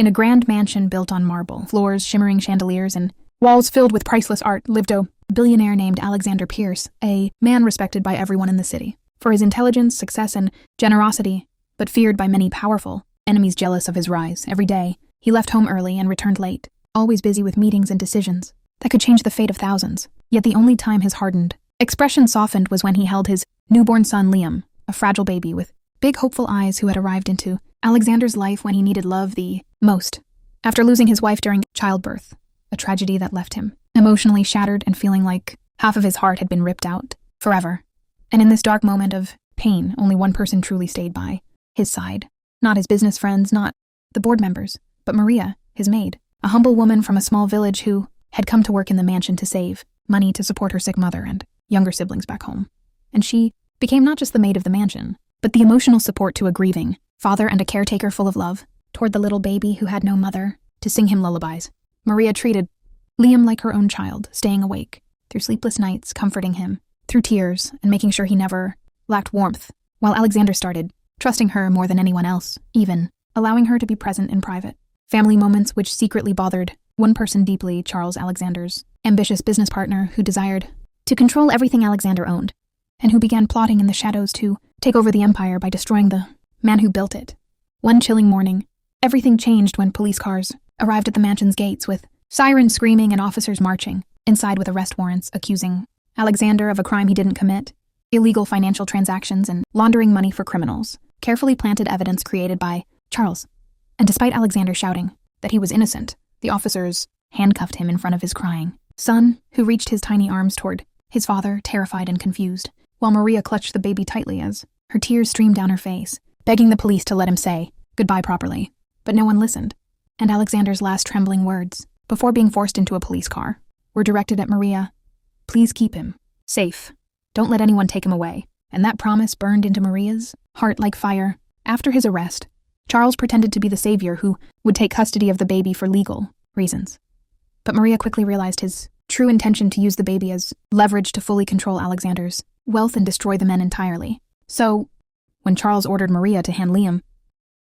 In a grand mansion built on marble, floors shimmering chandeliers, and walls filled with priceless art, lived a billionaire named Alexander Pierce, a man respected by everyone in the city for his intelligence, success, and generosity, but feared by many powerful enemies jealous of his rise. Every day, he left home early and returned late, always busy with meetings and decisions that could change the fate of thousands. Yet the only time his hardened expression softened was when he held his newborn son Liam, a fragile baby with big hopeful eyes who had arrived into Alexander's life when he needed love the most. After losing his wife during childbirth, a tragedy that left him emotionally shattered and feeling like half of his heart had been ripped out forever. And in this dark moment of pain, only one person truly stayed by his side. Not his business friends, not the board members, but Maria, his maid, a humble woman from a small village who had come to work in the mansion to save money to support her sick mother and younger siblings back home. And she became not just the maid of the mansion, but the emotional support to a grieving father and a caretaker full of love toward the little baby who had no mother to sing him lullabies. Maria treated Liam like her own child, staying awake through sleepless nights, comforting him through tears and making sure he never lacked warmth, while Alexander started trusting her more than anyone else, even allowing her to be present in private family moments which secretly bothered one person deeply, Charles, Alexander's ambitious business partner who desired to control everything Alexander owned, and who began plotting in the shadows to take over the empire by destroying the man who built it. One chilling morning, everything changed when police cars arrived at the mansion's gates with sirens screaming and officers marching inside with arrest warrants accusing Alexander of a crime he didn't commit, illegal financial transactions, and laundering money for criminals, carefully planted evidence created by Charles. And despite Alexander shouting that he was innocent, the officers handcuffed him in front of his crying son, who reached his tiny arms toward his father, terrified and confused, while Maria clutched the baby tightly as her tears streamed down her face, begging the police to let him say goodbye properly. But no one listened, and Alexander's last trembling words, before being forced into a police car, were directed at Maria. Please keep him safe. Don't let anyone take him away. And that promise burned into Maria's heart like fire. After his arrest, Charles pretended to be the savior who would take custody of the baby for legal reasons. But Maria quickly realized his true intention to use the baby as leverage to fully control Alexander's wealth and destroy the men entirely. So, when Charles ordered Maria to hand Liam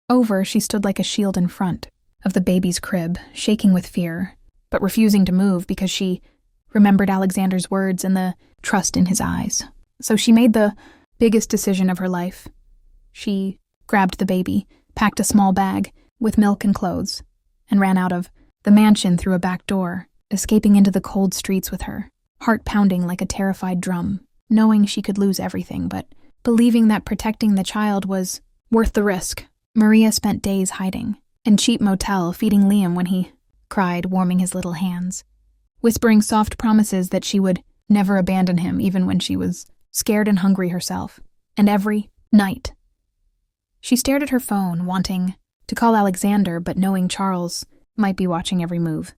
over, she stood like a shield in front of the baby's crib, shaking with fear, but refusing to move because she remembered Alexander's words and the trust in his eyes. So she made the biggest decision of her life. She grabbed the baby, packed a small bag with milk and clothes, and ran out of the mansion through a back door, escaping into the cold streets with her heart pounding like a terrified drum, knowing she could lose everything, but believing that protecting the child was worth the risk. Maria spent days hiding in cheap motel, feeding Liam when he cried, warming his little hands, whispering soft promises that she would never abandon him even when she was scared and hungry herself. And every night, she stared at her phone, wanting to call Alexander, but knowing Charles might be watching every move.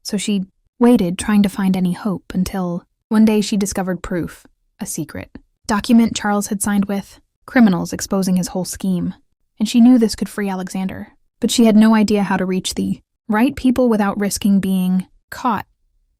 So she waited, trying to find any hope, until one day she discovered proof, a secret document Charles had signed with criminals exposing his whole scheme. And she knew this could free Alexander, but she had no idea how to reach the right people without risking being caught.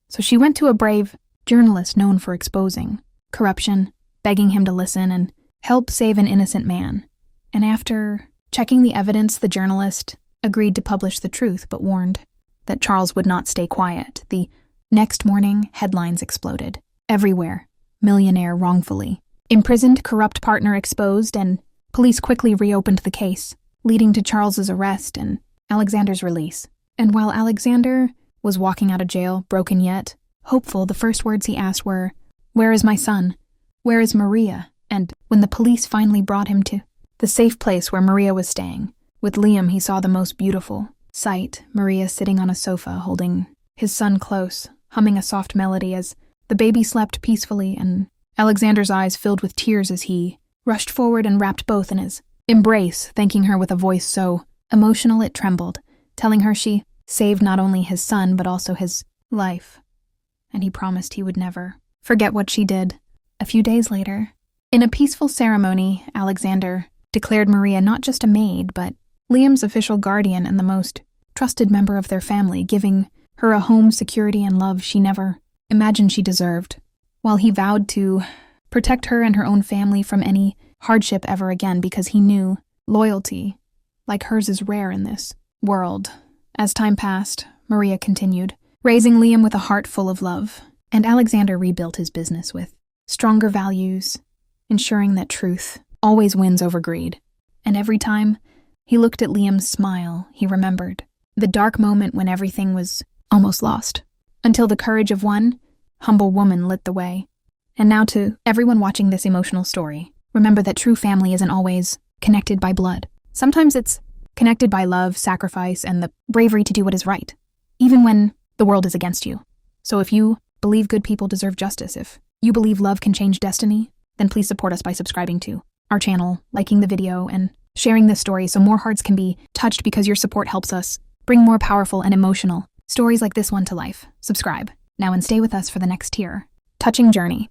So she went to a brave journalist known for exposing corruption, begging him to listen and help save an innocent man. And after checking the evidence, the journalist agreed to publish the truth, but warned that Charles would not stay quiet. The next morning, headlines exploded everywhere. Millionaire wrongfully imprisoned, corrupt partner exposed, and police quickly reopened the case, leading to Charles's arrest and Alexander's release. And while Alexander was walking out of jail, broken yet hopeful, the first words he asked were, "Where is my son? Where is Maria?" And when the police finally brought him to the safe place where Maria was staying, with Liam, he saw the most beautiful sight: Maria sitting on a sofa, holding his son close, humming a soft melody as the baby slept peacefully, and Alexander's eyes filled with tears as he rushed forward and wrapped both in his embrace, thanking her with a voice so emotional it trembled, telling her she saved not only his son but also his life, and he promised he would never forget what she did. A few days later, in a peaceful ceremony, Alexander declared Maria not just a maid, but Liam's official guardian and the most trusted member of their family, giving her a home, security, and love she never imagined she deserved, while he vowed to protect her and her own family from any hardship ever again, because he knew loyalty like hers is rare in this world. As time passed, Maria continued, raising Liam with a heart full of love, and Alexander rebuilt his business with stronger values, ensuring that truth always wins over greed. And every time he looked at Liam's smile, he remembered the dark moment when everything was almost lost, until the courage of one humble woman lit the way. And now to everyone watching this emotional story, remember that true family isn't always connected by blood. Sometimes it's connected by love, sacrifice, and the bravery to do what is right, even when the world is against you. So if you believe good people deserve justice, if you believe love can change destiny, then please support us by subscribing to our channel, liking the video, and sharing this story so more hearts can be touched, because your support helps us bring more powerful and emotional stories like this one to life. Subscribe now and stay with us for the next tier touching journey.